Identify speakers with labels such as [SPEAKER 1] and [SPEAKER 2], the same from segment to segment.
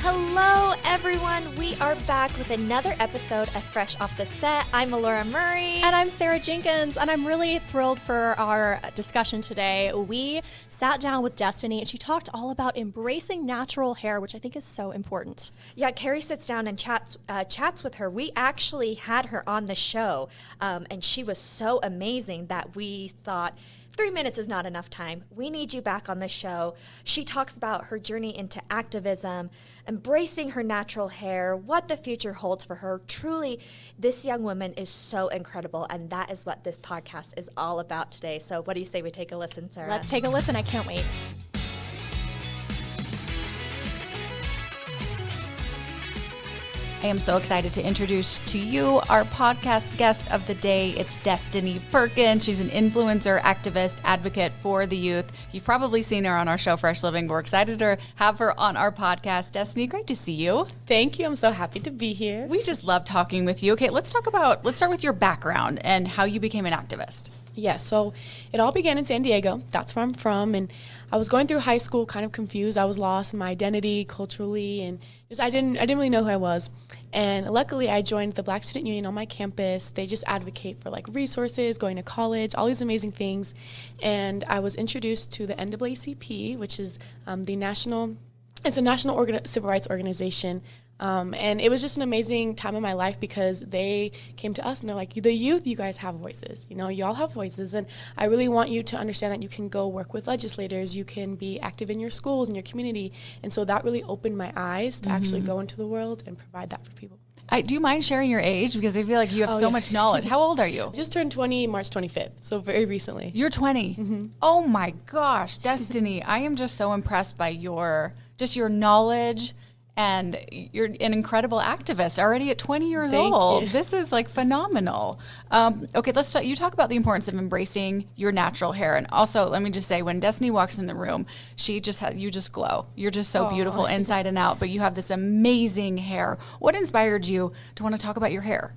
[SPEAKER 1] Hello, everyone. We are back with another episode of Fresh Off the Set. I'm Alora Murray.
[SPEAKER 2] And I'm Sarah Jenkins, and I'm really thrilled for our discussion today. We sat down with Destini, and she talked all about embracing natural hair, which I think is so important.
[SPEAKER 1] Yeah, Carrie sits down and chats with her. We actually had her on the show, and she was so amazing that we thought, 3 minutes is not enough time. We need you back on the show. She talks about her journey into activism, embracing her natural hair, what the future holds for her. Truly, this young woman is so incredible, and that is what this podcast is all about today. So what do you say we take a listen, Sarah?
[SPEAKER 2] Let's take a listen. I can't wait.
[SPEAKER 3] I am so excited to introduce to you our podcast guest of the day. It's Destini Perkins. She's an influencer, activist, advocate for the youth. You've probably seen her on our show, Fresh Living. We're excited to have her on our podcast. Destini, great to see you.
[SPEAKER 4] Thank you. I'm so happy to be here.
[SPEAKER 3] We just love talking with you. Okay, let's start with your background and how you became an activist.
[SPEAKER 4] Yeah, so it all began in San Diego. That's where I'm from. And I was going through high school kind of confused. I was lost in my identity culturally, and just I didn't really know who I was. And luckily I joined the Black Student Union on my campus. They just advocate for like resources, going to college, all these amazing things. And I was introduced to the NAACP, which is the national civil rights organization. And it was just an amazing time in my life because they came to us and they're like, the youth, you guys have voices, y'all have voices. And I really want you to understand that you can go work with legislators, you can be active in your schools and your community. And so that really opened my eyes to actually go into the world and provide that for people.
[SPEAKER 3] Do you mind sharing your age? Because I feel like you have so much knowledge. How old are you?
[SPEAKER 4] Just turned 20 March 25th, so very recently.
[SPEAKER 3] You're 20. Mm-hmm. Oh my gosh, Destini, I am just so impressed by your knowledge. And you're an incredible activist already at 20 years old.
[SPEAKER 4] You.
[SPEAKER 3] This is like phenomenal. Okay, let's talk. You talk about the importance of embracing your natural hair. And also, let me just say, when Destini walks in the room, you just glow. You're just so beautiful inside and out, but you have this amazing hair. What inspired you to want to talk about your hair?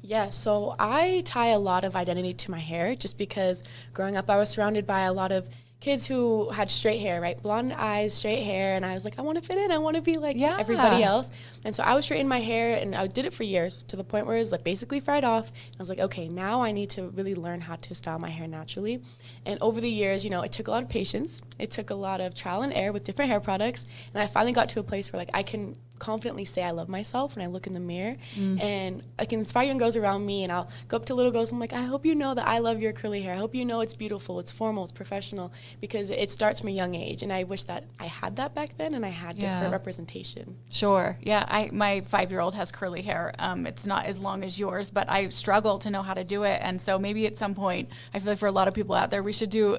[SPEAKER 4] Yeah, so I tie a lot of identity to my hair just because growing up I was surrounded by a lot of kids who had straight hair, right? Blonde eyes, straight hair. And I was like, I want to fit in. I want to be like everybody else. And so I was straightening my hair and I did it for years to the point where it was like basically fried off. And I was like, okay, now I need to really learn how to style my hair naturally. And over the years, it took a lot of patience. It took a lot of trial and error with different hair products. And I finally got to a place where like I can confidently say I love myself when I look in the mirror and I can inspire young girls around me, and I'll go up to little girls and I'm like, I hope you know that I love your curly hair. I hope you know it's beautiful, it's formal, it's professional, because it starts from a young age, and I wish that I had that back then and I had different representation.
[SPEAKER 3] Sure. Yeah, my 5-year-old has curly hair. It's not as long as yours, but I struggle to know how to do it, and so maybe at some point, I feel like for a lot of people out there, we should do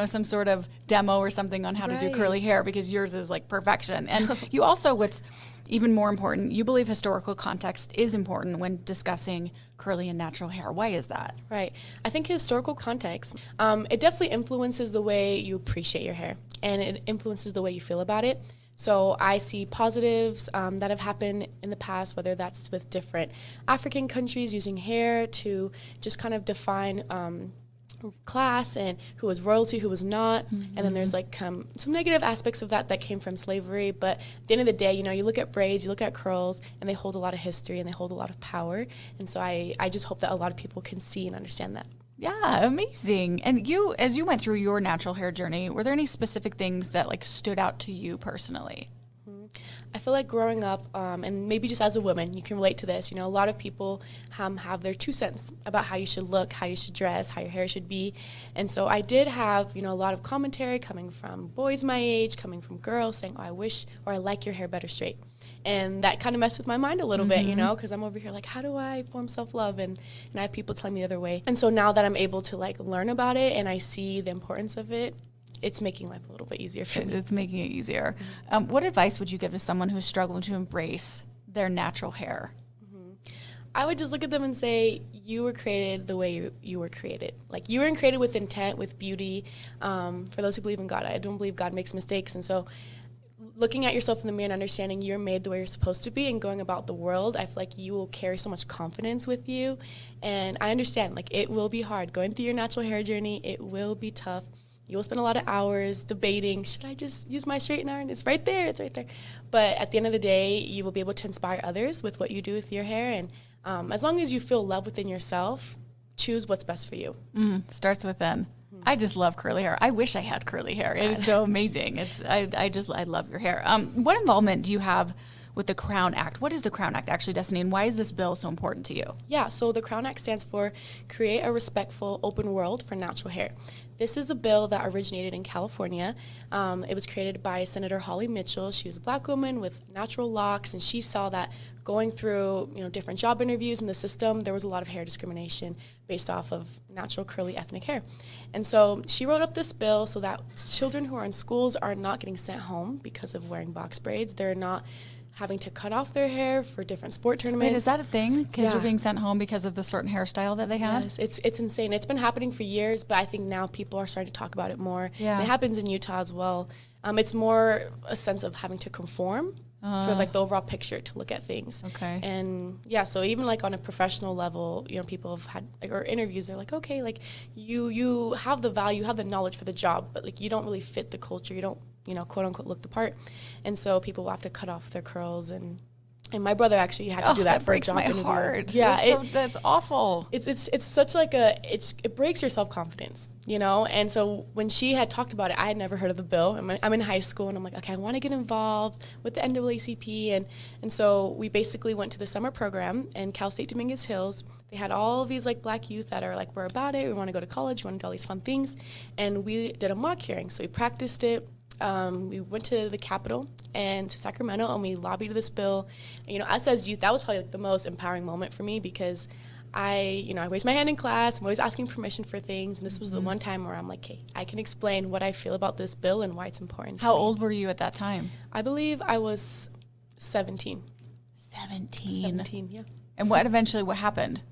[SPEAKER 3] some sort of demo or something on how to do curly hair, because yours is like perfection. And you also, what's even more important, you believe historical context is important when discussing curly and natural hair. Why is that?
[SPEAKER 4] Right. I think historical context, it definitely influences the way you appreciate your hair, and it influences the way you feel about it. So I see positives that have happened in the past, whether that's with different African countries using hair to just kind of define class and who was royalty, who was not. And then there's like some negative aspects of that came from slavery. But at the end of the day, you look at braids, you look at curls, and they hold a lot of history and they hold a lot of power. And so I just hope that a lot of people can see and understand that.
[SPEAKER 3] Yeah, amazing. And you, as you went through your natural hair journey, were there any specific things that like stood out to you personally?
[SPEAKER 4] I feel like growing up, and maybe just as a woman, you can relate to this. A lot of people have their 2 cents about how you should look, how you should dress, how your hair should be. And so I did have, a lot of commentary coming from boys my age, coming from girls saying, oh, I wish, or I like your hair better straight. And that kind of messed with my mind a little bit, because I'm over here like, how do I form self-love? And I have people telling me the other way. And so now that I'm able to like learn about it and I see the importance of it, it's making life a little bit easier for me.
[SPEAKER 3] It's making it easier. What advice would you give to someone who's struggling to embrace their natural hair?
[SPEAKER 4] I would just look at them and say, you were created the way you were created. Like, you were created with intent, with beauty. For those who believe in God, I don't believe God makes mistakes. And so looking at yourself in the mirror and understanding you're made the way you're supposed to be and going about the world, I feel like you will carry so much confidence with you. And I understand, like, it will be hard. Going through your natural hair journey, it will be tough. You will spend a lot of hours debating, should I just use my straightener? And it's right there, it's right there. But at the end of the day, you will be able to inspire others with what you do with your hair. And as long as you feel love within yourself, choose what's best for you.
[SPEAKER 3] Starts within. I just love curly hair. I wish I had curly hair. It is so amazing. I love your hair. What involvement do you have with the Crown Act? What is the Crown Act actually, Destini, and why is this bill so important to you?
[SPEAKER 4] Yeah, so the Crown Act stands for Create a Respectful Open World for Natural Hair. This is a bill that originated in California. It was created by Senator Holly Mitchell. She was a black woman with natural locks, and she saw that going through different job interviews in the system, there was a lot of hair discrimination based off of natural curly ethnic hair. And so she wrote up this bill so that children who are in schools are not getting sent home because of wearing box braids. They're not having to cut off their hair for different sport tournaments.
[SPEAKER 3] Wait, is that a thing? Kids are being sent home because of the certain hairstyle that they had?
[SPEAKER 4] Yes, it's insane. It's been happening for years, but I think now people are starting to talk about it more.
[SPEAKER 3] Yeah.
[SPEAKER 4] And it happens in Utah as well. It's more a sense of having to conform for like the overall picture to look at things.
[SPEAKER 3] Okay.
[SPEAKER 4] And yeah, so even like on a professional level, people have had or interviews. They're like, okay, like you have the value, you have the knowledge for the job, but like you don't really fit the culture. You don't quote unquote look the part. And so people will have to cut off their curls and my brother actually had to do that for a job interview.
[SPEAKER 3] That breaks my heart.
[SPEAKER 4] Yeah,
[SPEAKER 3] that's awful.
[SPEAKER 4] It's such like it breaks your self-confidence, And so when she had talked about it, I had never heard of the bill. I'm in high school and I'm like, okay, I want to get involved with the NAACP. And so we basically went to the summer program in Cal State Dominguez Hills. They had all these like black youth that are like, we're about it. We want to go to college. We want to do all these fun things. And we did a mock hearing. So we practiced it. We went to the Capitol and to Sacramento, and we lobbied this bill. Us as youth, that was probably like the most empowering moment for me because I raised my hand in class. I'm always asking permission for things, and this was the one time where I'm like, hey, I can explain what I feel about this bill and why it's important.
[SPEAKER 3] How old were you at that time?
[SPEAKER 4] I believe I was 17.
[SPEAKER 3] 17,
[SPEAKER 4] yeah.
[SPEAKER 3] And what happened?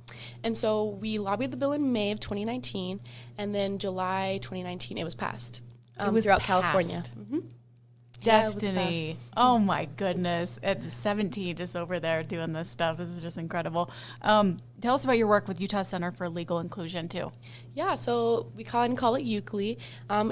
[SPEAKER 4] And so we lobbied the bill in May of 2019, and then July 2019 it was passed.
[SPEAKER 3] It was
[SPEAKER 4] throughout
[SPEAKER 3] passed.
[SPEAKER 4] California.
[SPEAKER 3] Destini. Oh my goodness. At 17, just over there doing this stuff. This is just incredible. Tell us about your work with Utah Center for Legal Inclusion too.
[SPEAKER 4] Yeah, so we call it UCLE.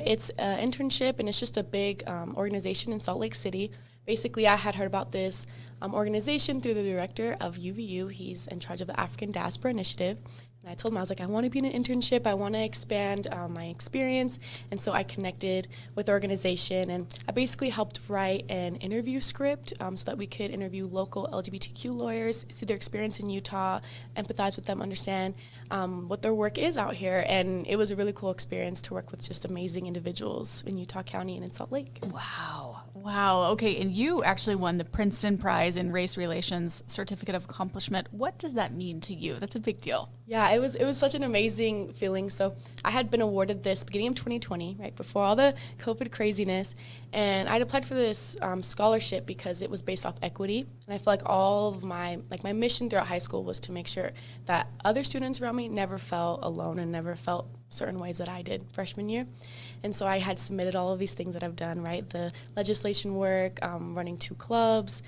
[SPEAKER 4] It's an internship and it's just a big organization in Salt Lake City. Basically, I had heard about this organization through the director of UVU. He's in charge of the African Diaspora Initiative. And I told him, I was like, I want to be in an internship. I want to expand my experience. And so I connected with the organization. And I basically helped write an interview script so that we could interview local LGBTQ lawyers, see their experience in Utah, empathize with them, understand what their work is out here. And it was a really cool experience to work with just amazing individuals in Utah County and in Salt Lake.
[SPEAKER 3] Wow. Okay, and you actually won the Princeton Prize in Race Relations Certificate of Accomplishment. What does that mean to you? That's a big deal.
[SPEAKER 4] Yeah, it was such an amazing feeling. So I had been awarded this beginning of 2020, right before all the COVID craziness, and I'd applied for this scholarship because it was based off equity. And I feel like all of my mission throughout high school was to make sure that other students around me never felt alone and never felt certain ways that I did freshman year. And so I had submitted all of these things that I've done, right? The legislation work, running 2 clubs,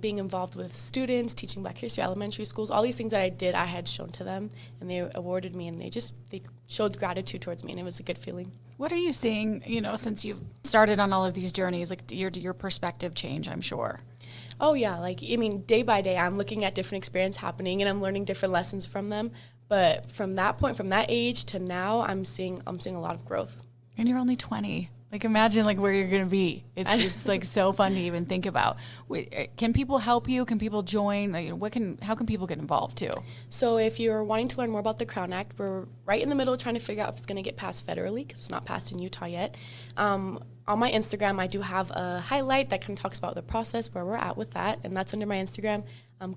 [SPEAKER 4] being involved with students, teaching Black history, elementary schools, all these things that I did, I had shown to them, and they awarded me, and they showed gratitude towards me, and it was a good feeling.
[SPEAKER 3] What are you seeing, since you've started on all of these journeys, like your perspective change, I'm sure?
[SPEAKER 4] Oh yeah, day by day, I'm looking at different experience happening, and I'm learning different lessons from them. But from that point, from that age to now, I'm seeing a lot of growth.
[SPEAKER 3] And you're only 20. Like, imagine where you're going to be. It's so fun to even think about. Can people help you? Can people join? How can people get involved too?
[SPEAKER 4] So if you're wanting to learn more about the Crown Act, we're right in the middle trying to figure out if it's going to get passed federally because it's not passed in Utah yet. On my Instagram, I do have a highlight that kind of talks about the process, where we're at with that, and that's under my Instagram,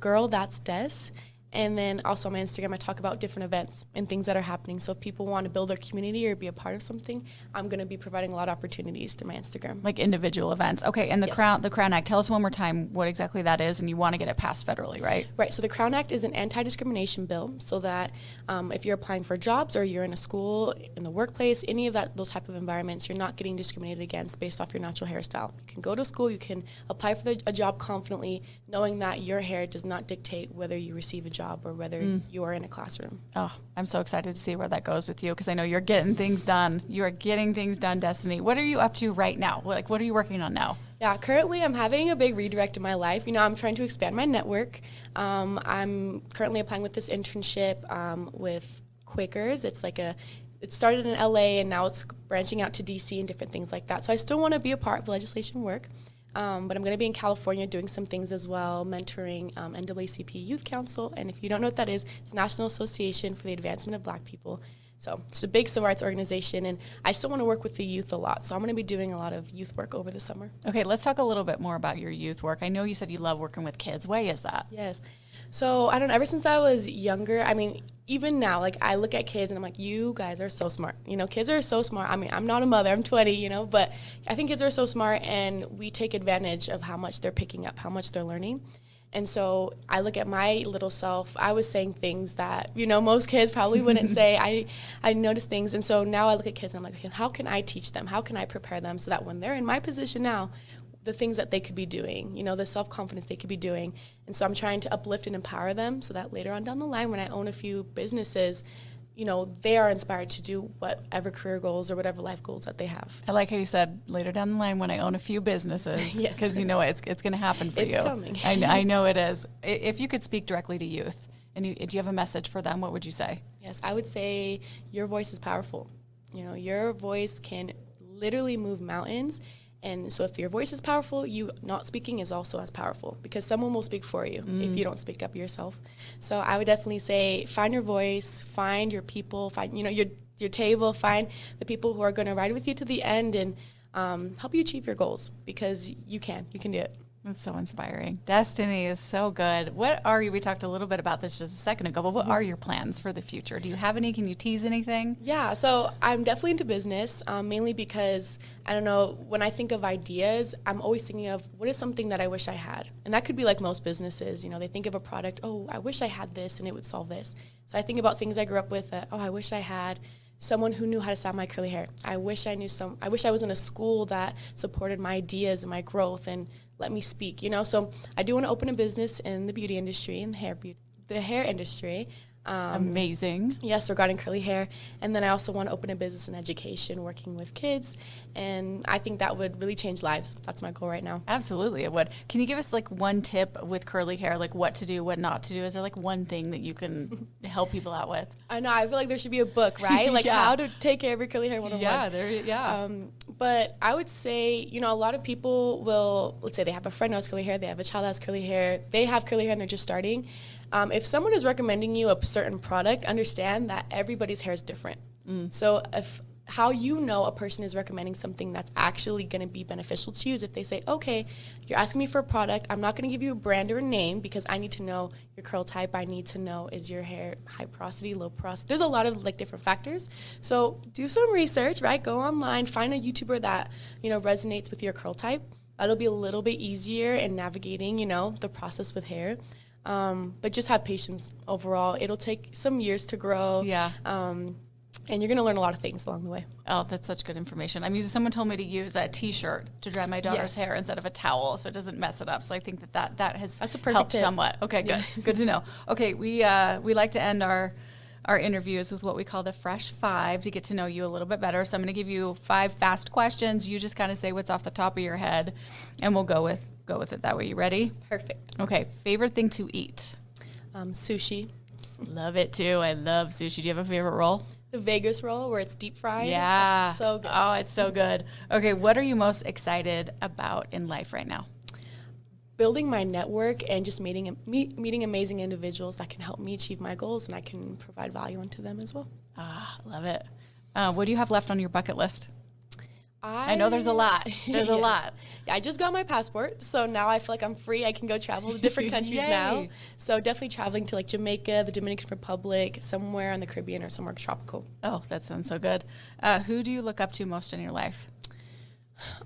[SPEAKER 4] Girl That's Des. And then also on my Instagram, I talk about different events and things that are happening. So if people want to build their community or be a part of something, I'm going to be providing a lot of opportunities through my Instagram.
[SPEAKER 3] Like individual events. Okay, and the Crown Act, tell us one more time what exactly that is, and you want to get it passed federally, right?
[SPEAKER 4] Right, so the Crown Act is an anti-discrimination bill so that if you're applying for jobs or you're in a school, in the workplace, any of those type of environments, you're not getting discriminated against based off your natural hairstyle. You can go to school, you can apply for a job confidently, knowing that your hair does not dictate whether you receive a job job or whether you're in a classroom.
[SPEAKER 3] Oh, I'm so excited to see where that goes with you because I know you're getting things done. You are getting things done, Destini. What are you up to right now? Like, what are you working on now?
[SPEAKER 4] Yeah, currently I'm having a big redirect in my life. You know, I'm trying to expand my network. I'm currently applying with this internship with Quakers. It started in LA and now it's branching out to DC and different things like that. So I still want to be a part of legislation work. But I'm going to be in California doing some things as well, mentoring NAACP Youth Council. And if you don't know what that is, it's National Association for the Advancement of Black People. So it's a big civil rights organization, and I still want to work with the youth a lot. So I'm going to be doing a lot of youth work over the summer.
[SPEAKER 3] Okay, let's talk a little bit more about your youth work. I know you said you love working with kids. Why is that?
[SPEAKER 4] Yes. So I don't know, ever since I was younger, I mean, even now, like I look at kids and I'm like, you guys are so smart. You know, kids are so smart. I mean, I'm not a mother, I'm 20, you know, but I think kids are so smart and we take advantage of how much they're picking up, how much they're learning. And so I look at my little self, I was saying things that, you know, most kids probably wouldn't say. I noticed things. And so now I look at kids and I'm like, okay, how can I teach them? How can I prepare them so that when they're in my position now, the things that they could be doing, you know, the self-confidence they could be doing. And so I'm trying to uplift and empower them so that later on down the line when I own a few businesses, you know, they are inspired to do whatever career goals or whatever life goals that they have.
[SPEAKER 3] I like how you said later down the line when I own a few businesses, because you know it's going to happen for you.
[SPEAKER 4] It's coming.
[SPEAKER 3] I know it is. If you could speak directly to youth, and do you have a message for them, what would you say?
[SPEAKER 4] Yes, I would say your voice is powerful. You know, your voice can literally move mountains. And so if your voice is powerful, you not speaking is also as powerful because someone will speak for you if you don't speak up yourself. So I would definitely say find your voice, find your people, find, you know, your table, find the people who are going to ride with you to the end and help you achieve your goals because you can do it.
[SPEAKER 3] That's so inspiring. Destini is so good. We talked a little bit about this just a second ago, but what are your plans for the future? Do you have any? Can you tease anything?
[SPEAKER 4] Yeah, so I'm definitely into business, mainly because, I don't know, when I think of ideas, I'm always thinking of what is something that I wish I had. And that could be like most businesses, you know, they think of a product, oh, I wish I had this and it would solve this. So I think about things I grew up with that, oh, I wish I had someone who knew how to style my curly hair. I wish I was in a school that supported my ideas and my growth and let me speak, you know. So I do want to open a business in the beauty industry, in the hair industry.
[SPEAKER 3] Amazing.
[SPEAKER 4] Yes, regarding curly hair. And then I also want to open a business in education, working with kids. And I think that would really change lives. That's my goal right now.
[SPEAKER 3] Absolutely, it would. Can you give us like one tip with curly hair, like what to do, what not to do? Is there like one thing that you can help people out with?
[SPEAKER 4] I know. I feel like there should be a book, right? Like how to take care of your curly hair 101.
[SPEAKER 3] Yeah.
[SPEAKER 4] But I would say, you know, a lot of people will, let's say they have a friend who has curly hair, they have a child that has curly hair, they have curly hair and they're just starting. If someone is recommending you a certain product, understand that everybody's hair is different. So how you know a person is recommending something that's actually going to be beneficial to you is if they say, okay, you're asking me for a product. I'm not going to give you a brand or a name because I need to know your curl type. I need to know, is your hair high porosity, low porosity? There's a lot of like different factors. So do some research, right? Go online, find a YouTuber that, you know, resonates with your curl type. That'll be a little bit easier in navigating, you know, the process with hair. But just have patience overall. It'll take some years to grow.
[SPEAKER 3] Yeah.
[SPEAKER 4] And you're going to learn a lot of things along the way.
[SPEAKER 3] Oh, that's such good information. Someone told me to use a T-shirt to dry my daughter's hair instead of a towel so it doesn't mess it up. So I think that has
[SPEAKER 4] that's a perfect
[SPEAKER 3] helped
[SPEAKER 4] tip.
[SPEAKER 3] Somewhat. Okay, good. Good to know. Okay, we like to end our interviews with what we call the Fresh Five to get to know you a little bit better. So I'm going to give you 5 fast questions. You just kind of say what's off the top of your head, and we'll go with it that way. You ready?
[SPEAKER 4] Perfect.
[SPEAKER 3] Okay, favorite thing to eat?
[SPEAKER 4] Sushi.
[SPEAKER 3] Love it too. I love sushi. Do you have a favorite roll?
[SPEAKER 4] The Vegas roll where it's deep fried.
[SPEAKER 3] Yeah.
[SPEAKER 4] So good.
[SPEAKER 3] Oh, it's so good. Okay, what are you most excited about in life right now?
[SPEAKER 4] Building my network and just meeting amazing individuals that can help me achieve my goals and I can provide value unto them as well.
[SPEAKER 3] Ah, love it. What do you have left on your bucket list? I know there's a lot. There's a lot.
[SPEAKER 4] Yeah, I just got my passport, so now I feel like I'm free. I can go travel to different countries now. So definitely traveling to like Jamaica, the Dominican Republic, somewhere in the Caribbean or somewhere tropical.
[SPEAKER 3] Oh, that sounds so good. Who do you look up to most in your life?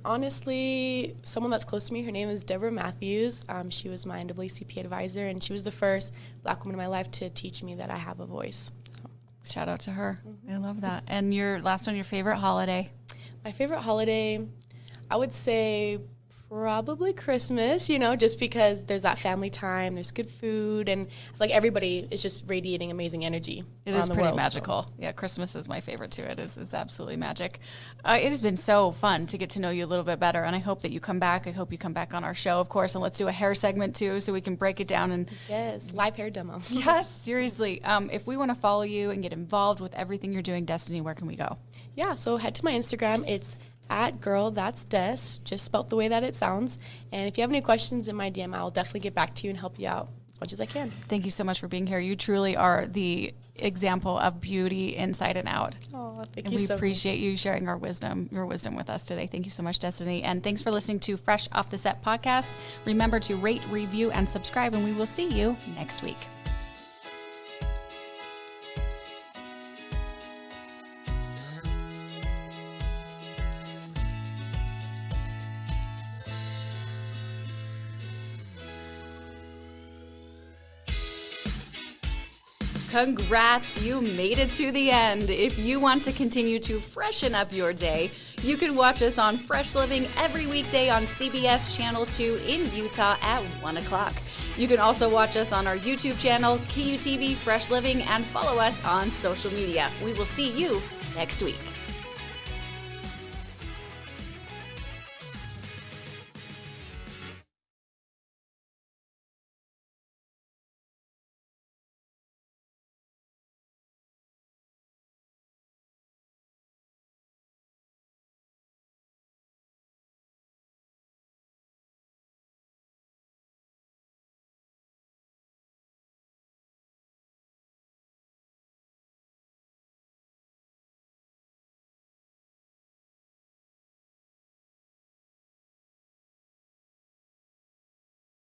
[SPEAKER 4] Honestly, someone that's close to me, her name is Deborah Matthews. She was my NAACP advisor, and she was the first Black woman in my life to teach me that I have a voice. So.
[SPEAKER 3] Shout out to her. I love that. And your last one, your favorite holiday?
[SPEAKER 4] My favorite holiday, I would say Probably Christmas, just because there's that family time, there's good food, and it's like everybody is just radiating amazing energy.
[SPEAKER 3] It is pretty magical. So. Yeah, Christmas is my favorite too. It is absolutely magic. It has been so fun to get to know you a little bit better, and I hope that you come back. I hope you come back on our show, of course, and let's do a hair segment too so we can break it down. And
[SPEAKER 4] yes, live hair demo.
[SPEAKER 3] Yes, seriously. If we want to follow you and get involved with everything you're doing, Destini, where can we go?
[SPEAKER 4] Yeah, so head to my Instagram. It's @girlthat'sdes, just spelt the way that it sounds. And if you have any questions in my DM, I'll definitely get back to you and help you out as much as I can.
[SPEAKER 3] Thank you so much for being here. You truly are the example of beauty inside and out.
[SPEAKER 4] Oh, thank
[SPEAKER 3] and
[SPEAKER 4] you so much.
[SPEAKER 3] We appreciate you sharing your wisdom with us today. Thank you so much, Destini. And thanks for listening to Fresh Off the Set podcast. Remember to rate, review, and subscribe, and we will see you next week. Congrats, you made it to the end. If you want to continue to freshen up your day, you can watch us on Fresh Living every weekday on CBS Channel 2 in Utah at 1 o'clock. You can also watch us on our YouTube channel, KUTV Fresh Living, and follow us on social media. We will see you next week.